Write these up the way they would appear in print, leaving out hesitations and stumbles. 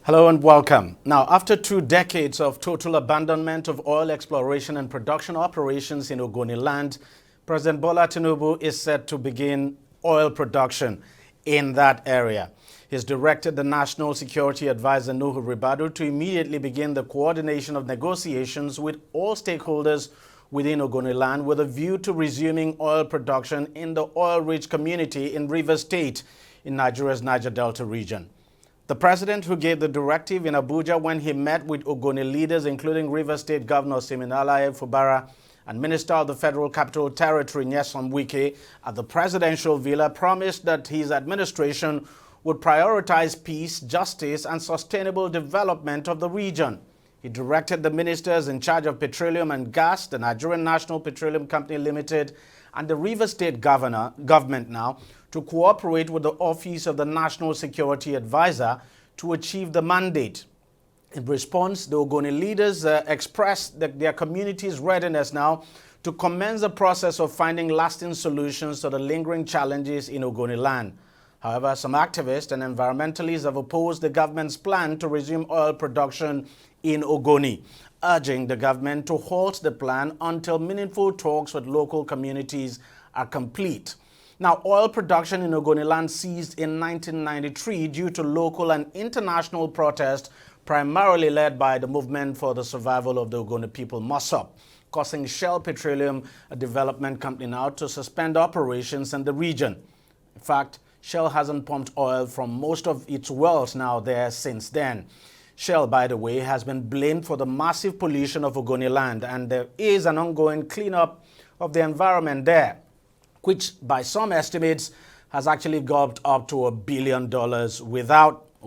Hello and welcome. Now, after 2 decades of total abandonment of oil exploration and production operations in Ogoniland, President Bola Tinubu is set to begin oil production in that area. He's directed the National Security Advisor Nuhu Ribadu to immediately begin the coordination of negotiations with all stakeholders within Ogoniland with a view to resuming oil production in the oil-rich community in Rivers State in Nigeria's Niger Delta region. The president, who gave the directive in Abuja when he met with Ogoni leaders, including Rivers State Governor Siminalayi Fubara and Minister of the Federal Capital Territory Nyesom Wike at the presidential villa, promised that his administration would prioritize peace, justice, and sustainable development of the region. He directed the ministers in charge of petroleum and gas, the Nigerian National Petroleum Company Limited, and the Rivers State government now to cooperate with the Office of the National Security Advisor to achieve the mandate. In response, the Ogoni leaders expressed their community's readiness now to commence the process of finding lasting solutions to the lingering challenges in Ogoniland. However, some activists and environmentalists have opposed the government's plan to resume oil production in Ogoni, urging the government to halt the plan until meaningful talks with local communities are complete. Now, oil production in Ogoniland ceased in 1993 due to local and international protest, primarily led by the Movement for the Survival of the Ogoni People, MOSOP, causing Shell Petroleum, a development company now, to suspend operations in the region. In fact, Shell hasn't pumped oil from most of its wells now there since then. Shell, by the way, has been blamed for the massive pollution of Ogoniland, and there is an ongoing cleanup of the environment there, which by some estimates has actually gobbled up to $1 billion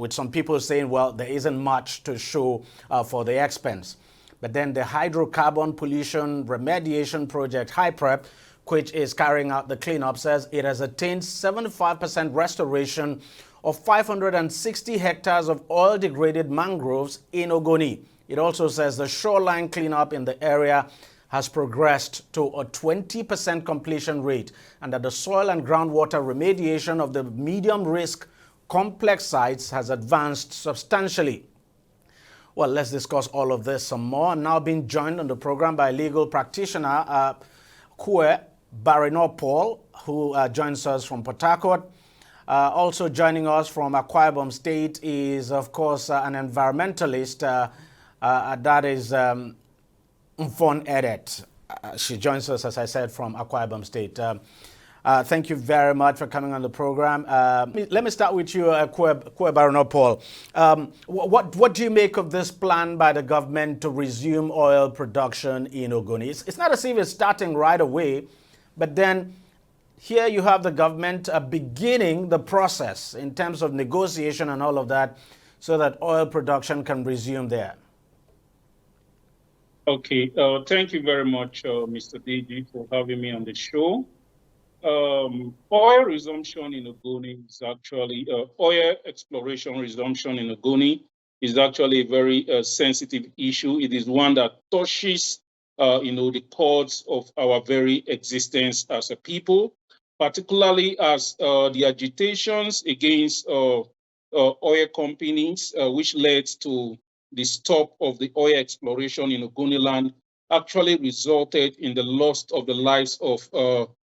with some people saying, well, there isn't much to show for the expense. But then the hydrocarbon pollution remediation project, HYPREP, which is carrying out the cleanup, says it has attained 75% restoration of 560 hectares of oil-degraded mangroves in Ogoni. It also says the shoreline cleanup in the area has progressed to a 20% completion rate, and that the soil and groundwater remediation of the medium-risk complex sites has advanced substantially. Well, let's discuss all of this some more. I'm now being joined on the program by legal practitioner Kwe Barino-Paul, who joins us from Port Harcourt. Also joining us from Akwa Ibom State is, of course, an environmentalist, that is Mfon Edet. She joins us, as I said, from Akwa Ibom State. Thank you very much for coming on the program. Let me start with you, Kwe Barino-Paul. What do you make of this plan by the government to resume oil production in Ogoni? It's not as if it's starting right away, but then here you have the government beginning the process in terms of negotiation and all of that so that oil production can resume there. Okay, thank you very much, Mr. DG, for having me on the show. Oil resumption in Ogoni is actually, oil exploration resumption in Ogoni is actually a very sensitive issue. It is one that touches, the chords of our very existence as a people, particularly as the agitations against oil companies, which led to the stop of the oil exploration in Ogoniland, actually resulted in the loss of the lives of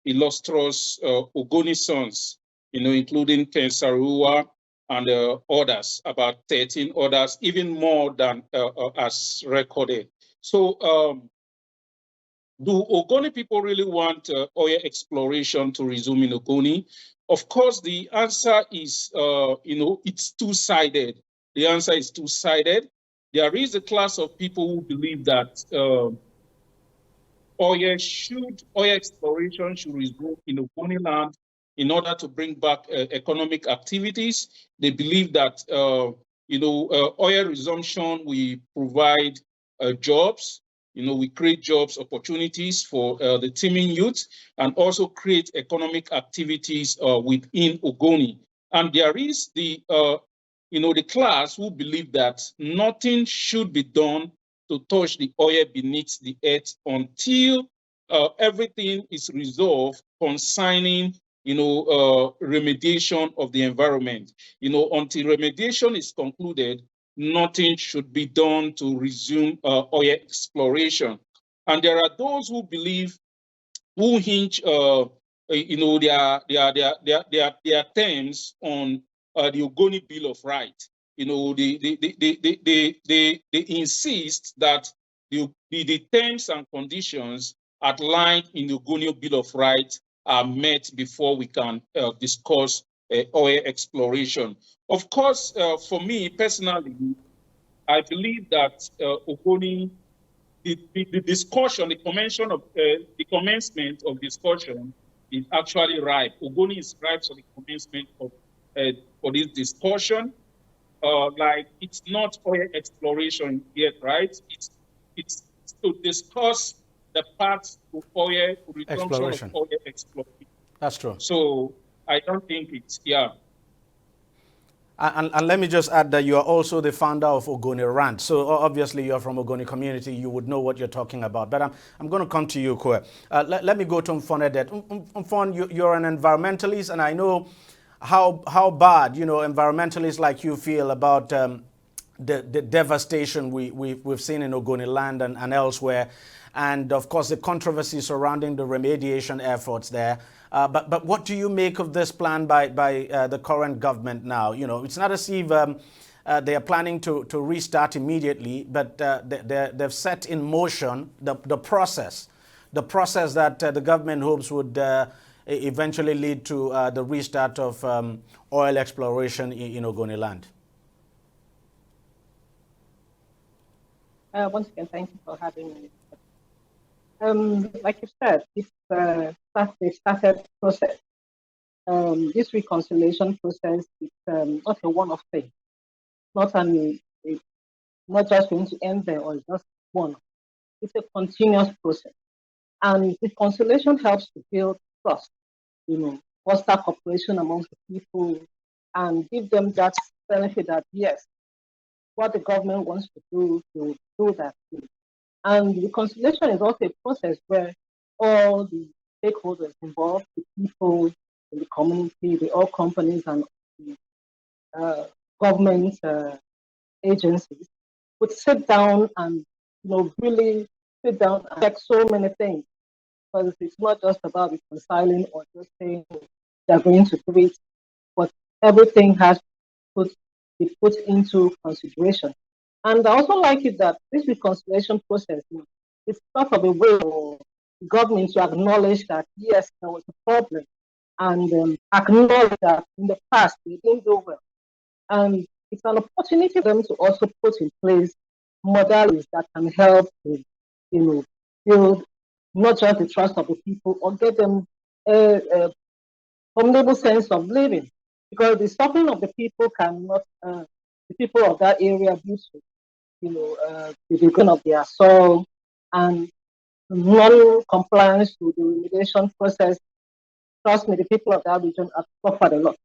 illustrious Ogoni sons, including Ken Sarua and others, about 13 others, even more than as recorded. So do Ogoni people really want oil exploration to resume in Ogoni? Of course, the answer is, it's two-sided. The answer is two-sided. There is a class of people who believe that oil exploration should resume in Ogoniland in order to bring back economic activities. They believe that oil resumption will provide jobs. We create jobs opportunities for the teeming youth and also create economic activities within Ogoni. And there is the class who believe that nothing should be done to touch the oil beneath the earth until everything is resolved concerning remediation of the environment. Until remediation is concluded, nothing should be done to resume oil exploration. And there are those who believe, who hinge, their terms on the Ogoni Bill of Rights. They insist that the terms and conditions outlined in the Ogoni Bill of Rights are met before we can discuss oil exploration. Of course, for me personally, I believe that Ogoni, the discussion, the commencement of discussion is actually ripe. Ogoni is ripe for the commencement of for this discussion. Like, it's not oil exploration yet, right? It's to discuss the path to oil, to resumption of oil exploration. That's true. So I don't think it's, yeah. And let me just add that you are also the founder of Ogoniland. So obviously you're from Ogoni community. You would know what you're talking about. But I'm going to come to you, Kwe. Let me go to Mfonedet. Mfon, you're an environmentalist, and I know how bad, environmentalists like you feel about the devastation we've seen in Ogoniland and elsewhere. And of course, the controversy surrounding the remediation efforts there. But what do you make of this plan by the current government now? It's not as if they are planning to restart immediately, but they've set in motion the process that the government hopes would eventually lead to the restart of oil exploration in Ogoniland. Once again, thank you for having me. Like you said, it's a started process. This reconciliation process is not a one-off thing. It's not just going to end there or just one. It's a continuous process. And reconciliation helps to build trust, foster cooperation amongst the people, and give them that benefit that, yes, what the government wants to do, they will do that. And reconciliation is also a process where all the stakeholders involved, the people in the community, the oil companies and the government agencies would sit down and really sit down and check so many things. Because it's not just about reconciling or just saying they're going to do it, but everything has to be put into consideration. And I also like it that this reconciliation process is sort of a way for the government to acknowledge that, yes, there was a problem, and acknowledge that in the past they didn't do well. And it's an opportunity for them to also put in place modalities that can help to, build not just the trust of the people or get them a formidable sense of living. Because the suffering of the people cannot, the people of that area due to the degradation of their soil and non-compliance to the remediation process. Trust me, the people of that region have suffered a lot.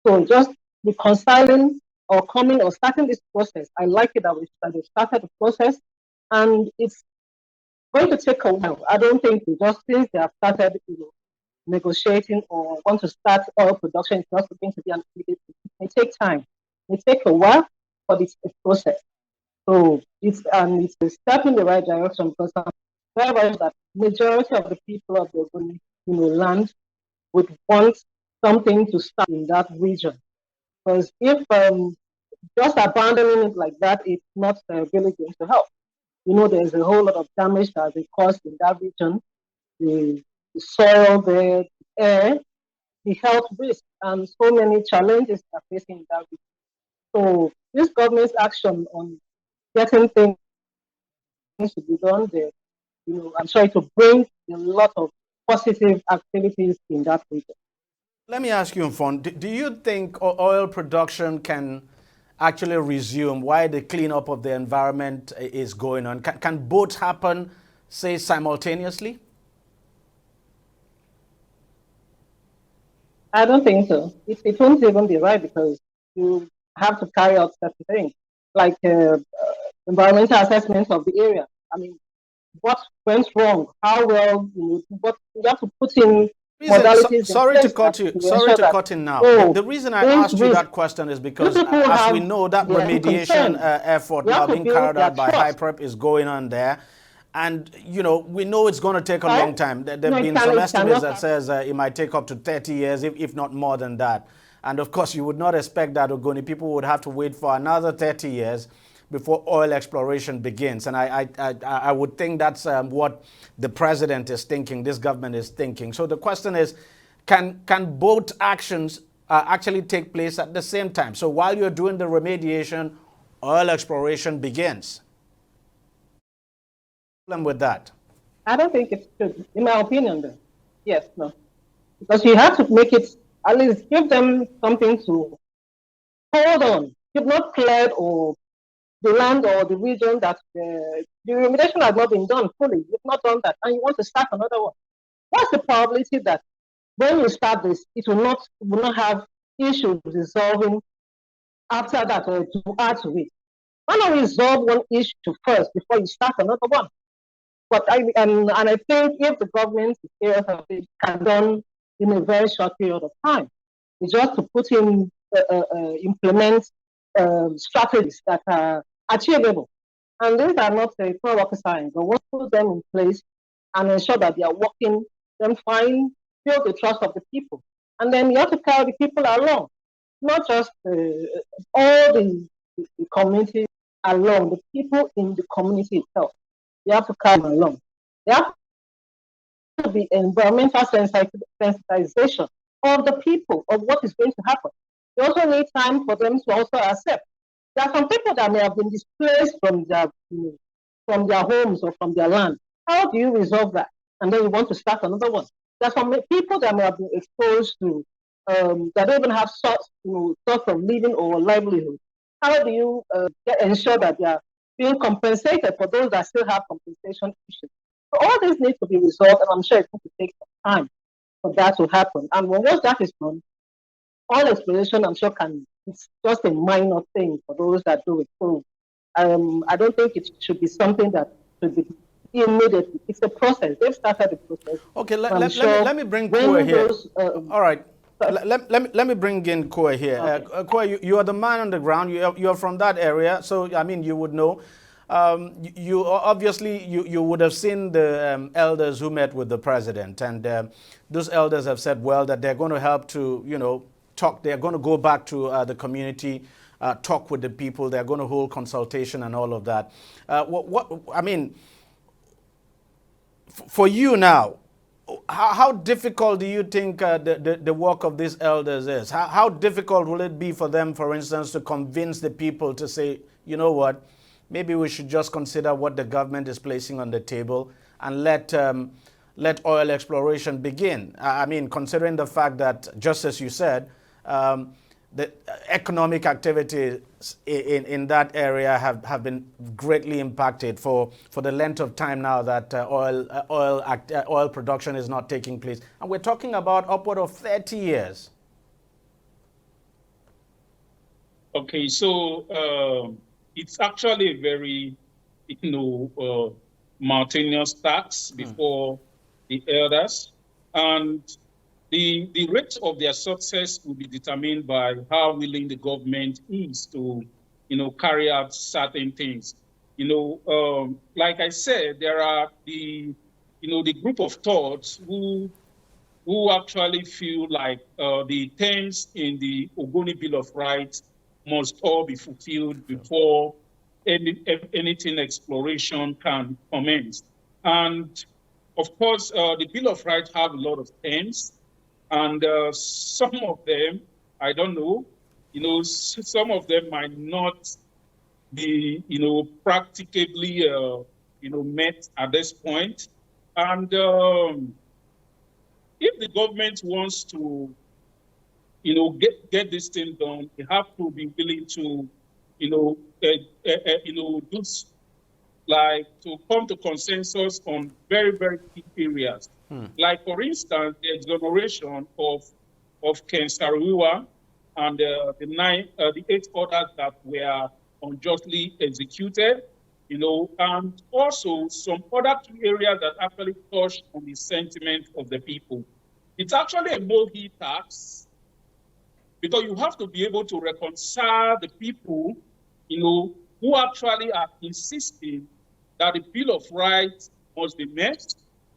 So just reconciling or coming or starting this process, I like it that we started the process, and it's going to take a while. I don't think just since they have started negotiating or want to start oil production, it's not going to be an immediate. It may take time. It may take a while, but it's a process. So it's a step in the right direction, because I'm very that majority of the people of the Ogoni, land would want something to start in that region. Because if just abandoning it like that, it's not really going to help. There's a whole lot of damage that has been caused in that region, the soil, the air, the health risk, and so many challenges are facing in that region. So this government's action on getting things to be done there, I'm sorry, to bring a lot of positive activities in that region. Let me ask you, Mfon, do you think oil production can actually resume while the cleanup of the environment is going on? Can both happen, say, simultaneously? I don't think so. It won't even be right, because you have to carry out certain things, like environmental assessment of the area. I mean, what went wrong? How well? What you have to put in modalities Sorry in to place cut you. to Sorry ensure to that, cut in now. oh, The reason I things asked you risk, that question is you because, people as we have know, that their remediation concern. effort You now have to being build carried their out by trust. HYPREP is going on there, and we know it's going to take a Right? long time. There No, have been some it estimates cannot that happen. says it might take up to 30 years, if not more than that. And of course, you would not expect that Ogoni people would have to wait for another 30 years before oil exploration begins. And I would think that's what the president is thinking, this government is thinking. So the question is, can both actions actually take place at the same time? So while you're doing the remediation, oil exploration begins. Problem with that? I don't think it should, in my opinion, though. Yes, no. Because you have to make it, at least give them something to hold on. You've not cleared or the land or the region that the remediation has not been done fully. You've not done that, and you want to start another one. What's the probability that when you start this, it will not have issues resolving after that or to add to it? Why not resolve one issue first before you start another one? But I think if the government is can done in a very short period of time, it's just to put in implement strategies that are achievable. And these are not a rocket science, but once put them in place and ensure that they are working, then fine, build the trust of the people. And then you have to carry the people along, not just all the community along, the people in the community itself. You have to carry them along. There have to be environmental sensitization of the people of what is going to happen. You also need time for them to also accept. There are some people that may have been displaced from their homes or from their land. How do you resolve that? And then you want to start another one. There are some people that may have been exposed to that don't even have source of living or livelihood. How do you ensure that they are being compensated for those that still have compensation issues? So all these need to be resolved, and I'm sure it's going to take some time for that to happen. And once that is done, all exploration, I'm sure, it's just a minor thing for those that do it. So I don't think it should be something that should be immediately. It's a process. They've started the process. Okay, let me bring Kua here. All right. Let me bring in Kua here. Okay. Kua, you are the man on the ground. You are from that area, so I mean you would know. You obviously you would have seen the elders who met with the president, and those elders have said, well, that they're going to help to talk. They're going to go back to the community, talk with the people. They're going to hold consultation and all of that. What I mean, for you now, how difficult do you think the work of these elders is? How difficult will it be for them, for instance, to convince the people to say, you know what, maybe we should just consider what the government is placing on the table and let oil exploration begin? I mean, considering the fact that, just as you said, the economic activities in that area have been greatly impacted for the length of time now that oil production is not taking place. And we're talking about upward of 30 years. Okay, so it's actually a very, mountainous task before the elders. And the rate of their success will be determined by how willing the government is to, carry out certain things. Like I said, there are the group of thoughts who actually feel like the terms in the Ogoni Bill of Rights must all be fulfilled before anything exploration can commence. And of course, the Bill of Rights have a lot of terms. And some of them, I don't know, some of them might not be, practicably, met at this point. And if the government wants to, get this thing done, they have to be willing to, do like to come to consensus on very, very key areas. Like, for instance, the exoneration of Ken Saro-Wiwa and the 8 others that were unjustly executed, and also some other key areas that actually touch on the sentiment of the people. It's actually a mohi tax, because you have to be able to reconcile the people, who actually are insisting that the Bill of Rights must be met,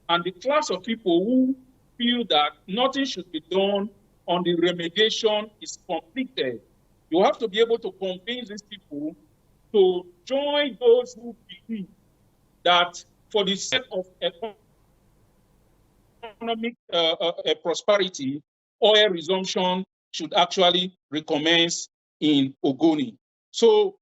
and the class of people who feel that nothing should be done on the remediation is completed. You have to be able to convince these people to join those who believe that for the sake of economic prosperity, oil resumption should actually recommence in Ogoni. So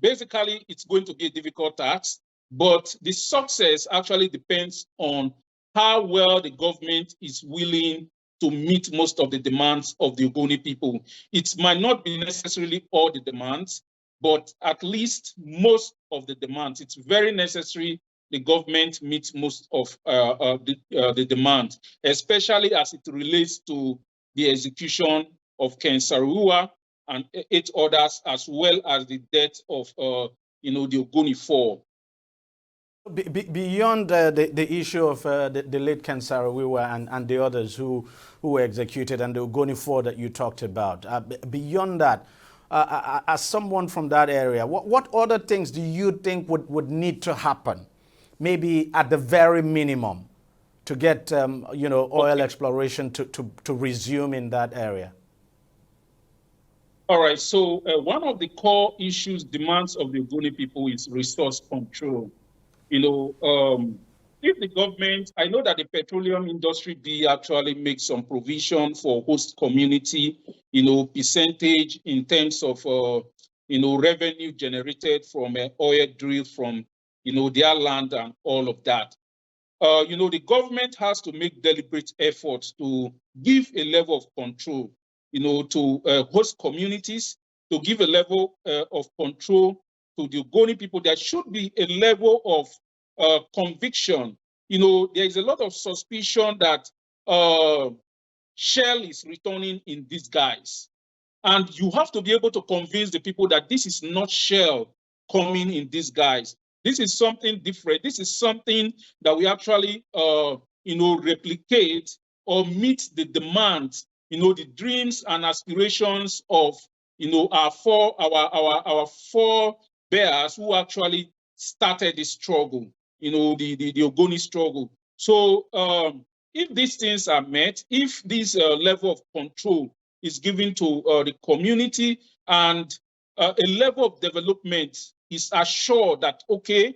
basically, it's going to be a difficult task, but the success actually depends on how well the government is willing to meet most of the demands of the Ogoni people. It might not be necessarily all the demands, but at least most of the demands. It's very necessary the government meets most of the demand, especially as it relates to the execution of Ken Saro-Wiwa and 8 others, as well as the death of the Ogoni 4. Beyond the issue of the late Ken Saro-Wiwa and the others who were executed, and the Ogoni 4 that you talked about, beyond that, as someone from that area, what other things do you think would need to happen, maybe at the very minimum, to get oil exploration to resume in that area? All right, so one of the core issues, demands of the Ogoni people is resource control. If the government, I know that the petroleum industry bill actually makes some provision for host community, percentage in terms of, revenue generated from oil drill from, their land and all of that. The government has to make deliberate efforts to give a level of control, to host communities, to give a level of control to the Ogoni people. There should be a level of conviction. There is a lot of suspicion that Shell is returning in disguise. And you have to be able to convince the people that this is not Shell coming in disguise. This is something different. This is something that we actually, replicate or meet the demands, the dreams and aspirations of, our forebears who actually started the struggle, the Ogoni struggle. So if these things are met, if this level of control is given to the community, and a level of development is assured that, okay,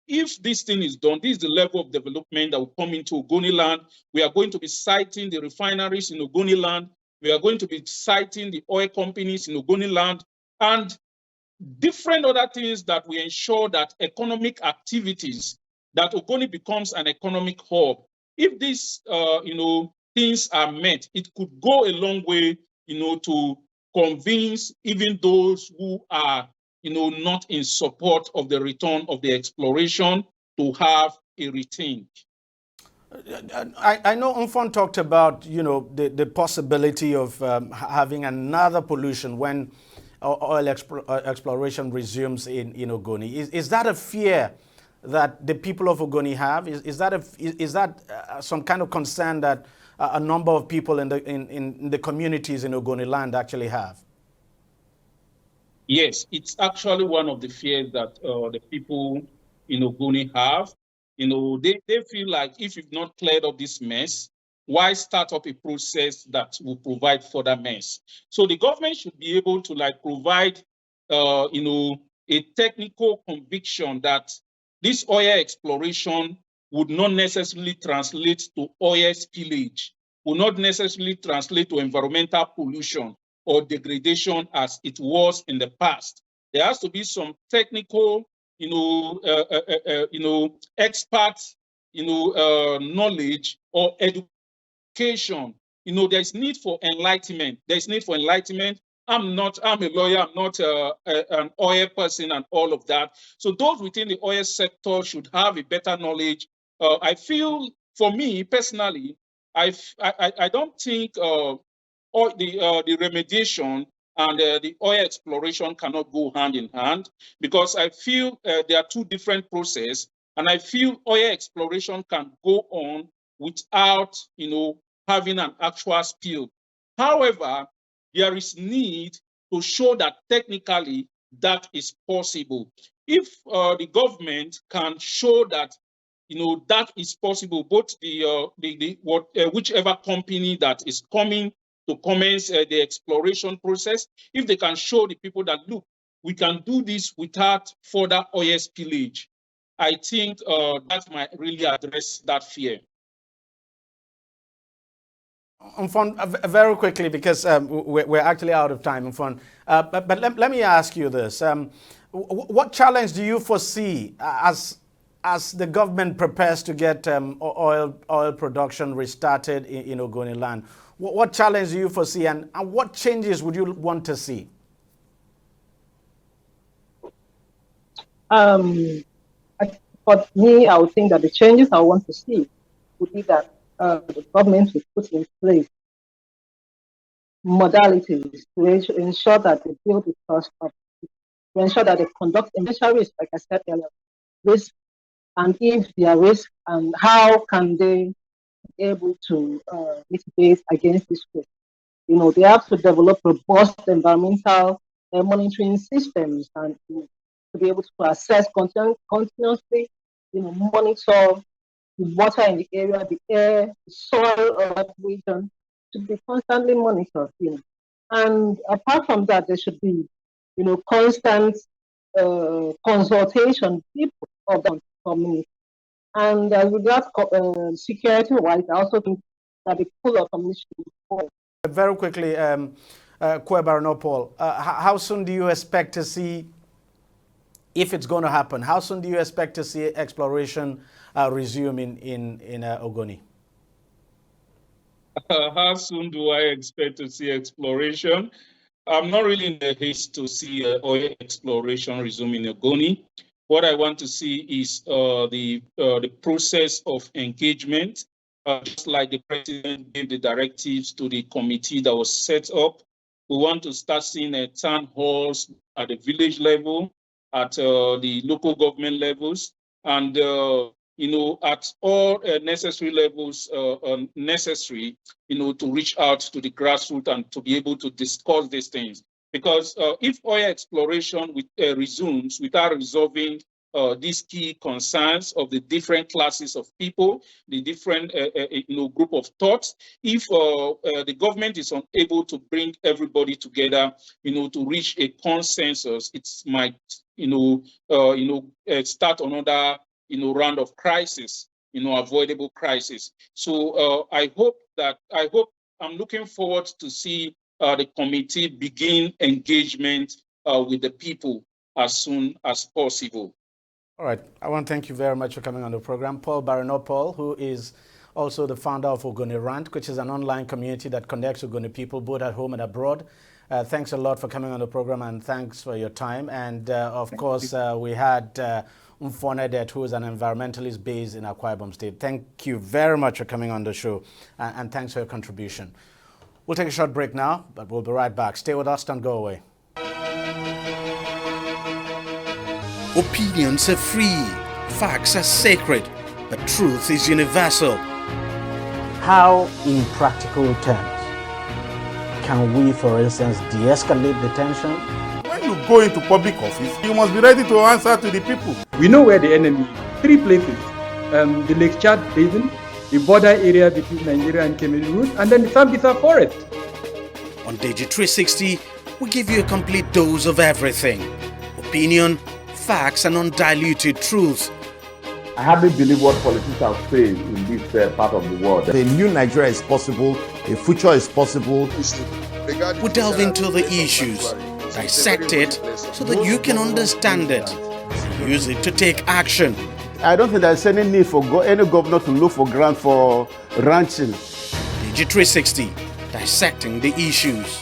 if this thing is done, this is the level of development that will come into Ogoniland. We are going to be siting the refineries in Ogoniland. We are going to be siting the oil companies in Ogoniland, and different other things that will ensure that economic activities, that Ogoni becomes an economic hub. If these, things are met, it could go a long way, to convince even those who are, not in support of the return of the exploration to have a rethink. I know Umfon talked about, the possibility of having another pollution when oil exploration resumes in Ogoni. Is that a fear that the people of Ogoni have? Is that some kind of concern that a number of people in the communities in Ogoniland actually have? Yes, it's actually one of the fears that the people in Ogoni have. They feel like if you've not cleared up this mess, why start up a process that will provide further mess? So the government should be able to provide, a technical conviction that this oil exploration would not necessarily translate to oil spillage, would not necessarily translate to environmental pollution or degradation as it was in the past. There has to be some technical, expert, knowledge or education. There's need for enlightenment. There's need for enlightenment. I'm a lawyer, I'm not an oil person and all of that. So those within the oil sector should have a better knowledge. I feel, for me personally, I don't think the remediation and the oil exploration cannot go hand in hand, because I feel there are two different processes, and I feel oil exploration can go on without, having an actual spill. However, there is need to show that technically that is possible. If the government can show that that is possible, both whichever company that is coming to commence the exploration process, if they can show the people that, look, we can do this without further oil spillage, I think that might really address that fear. Very quickly, because we're actually out of time. But let me ask you this. What challenge do you foresee as the government prepares to get oil production restarted in Ogoniland? What challenge do you foresee, and what changes would you want to see? For me, I would think that the changes I want to see would be that the government will put in place modalities to ensure that they build the trust up, to ensure that they conduct initial risk, like I said earlier, risk, and if there are risk, and how can they be able to mitigate against this risk. They have to develop robust environmental monitoring systems and to be able to assess continuously, monitor the water in the area, the air, the soil region should be constantly monitored. And apart from that, there should be, constant consultation people of the community. And with that security-wise, I also think that the pool of community should be full. Very quickly, Paul, how soon do you expect to see, if it's going to happen, how soon do you expect to see exploration resume in Ogoni? How soon do I expect to see exploration? I'm not really in a haste to see oil exploration resume in Ogoni. What I want to see is the process of engagement, just like the president gave the directives to the committee that was set up. We want to start seeing town halls at the village level, at the local government levels, and at all necessary levels necessary, to reach out to the grassroots and to be able to discuss these things. Because if oil exploration resumes without resolving these key concerns of the different classes of people, the different group of thoughts, if the government is unable to bring everybody together, to reach a consensus, it might start another round of crisis, avoidable crisis. So I'm looking forward to see the committee begin engagement with the people as soon as possible. All right. I want to thank you very much for coming on the program. Paul Baranopaul, who is also the founder of Ogoniland, which is an online community that connects Ogoni people both at home and abroad. Thanks a lot for coming on the program, and thanks for your time. And of course, we had Mfonedet, who is an environmentalist based in Akwa Ibom State. Thank you very much for coming on the show, and thanks for your contribution. We'll take a short break now, but we'll be right back. Stay with us, don't go away. Opinions are free, facts are sacred, but truth is universal. How, in practical terms, can we, for instance, de-escalate the tension? When you go into public office, you must be ready to answer to the people. We know where the enemy is. 3 places. The Lake Chad Basin, the border area between Nigeria and Cameroon route, and then the Sambisa Forest. On DEJI360, we give you a complete dose of everything. Opinion, facts, and undiluted truth. I hardly believe what politicians are saying in this part of the world. A new Nigeria is possible, a future is possible. We delve into the issues, dissect it so that you can understand it, and use it to take action. I don't think there's any need for any governor to look for grant for ranching. DEJI360, dissecting the issues.